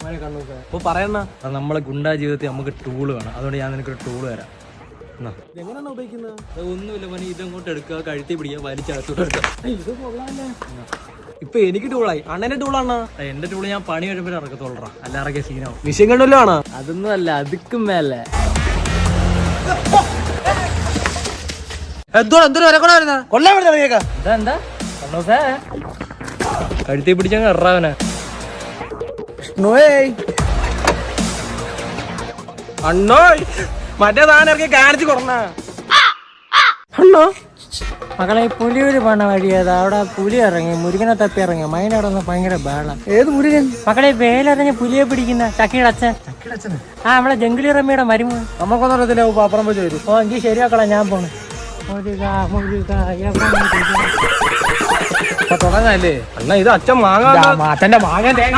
അപ്പൊ പറയണ നമ്മളെ ഗുണ്ടാ ജീവിതത്തിൽ നമുക്ക് ടൂള് വേണം. അതുകൊണ്ട് ഞാൻ നിനക്കൊരു ടൂള് തരാം. എങ്ങനെയാണ് ഉപയോഗിക്കുന്നത്? ഒന്നുമില്ല പണി, ഇതങ്ങോട്ട് എടുക്കുക, കഴുത്തി പിടിക്കുക, വലിച്ചകത്തോട്ട് എടുക്കുക. ഇത് കൊള്ളാല്ലേ. ഇപ്പൊ എനിക്ക് ടൂളായി. അണ്ണന്റെ ടൂളാണ്. എന്റെ ടൂള് ഞാൻ പണി കഴിയുമ്പോൾ ഇറക്കത്തോളാ, അല്ല ഇറക്കിയ സീനാവും. വിഷയം കണ്ടല്ലോ ആണ്. അതൊന്നും അല്ല, അതിക്കും മേലെ. കഴുത്തി പിടിച്ചങ്ങ് എറാവനെ. അണ്ണോയ് മറ്റേ താൻ ഇറക്കി കാണിച്ചു കൊടുന്ന അണ്ണോ മകളെ പുലിയൂര് പോണ വഴിയത്. അവിടെ പുലി ഇറങ്ങി, മുരുകനെ തപ്പി ഇറങ്ങി. മൈനവിടെ ഒന്ന് ഭയങ്കര ബേള. ഏത് മുരുകൻ? മകളെ വേലറിഞ്ഞ് പുലിയെ പിടിക്കുന്ന ചക്കിയുടെ അച്ഛൻ. ആ നമ്മളെ ജംഗിളി റമ്മിയുടെ മരുമോ. നമുക്കൊന്നും അറിയത്തില്ല. അപ്പുറം പോയി വരും. ഓ എങ്കിൽ ശരിയാക്കളാ, ഞാൻ പോണു. തുടങ്ങാല്ലേ അണ്ണ? ഇത് അച്ഛൻ മാങ്ങ, അച്ഛന്റെ മാങ്ങ തേങ്ങ.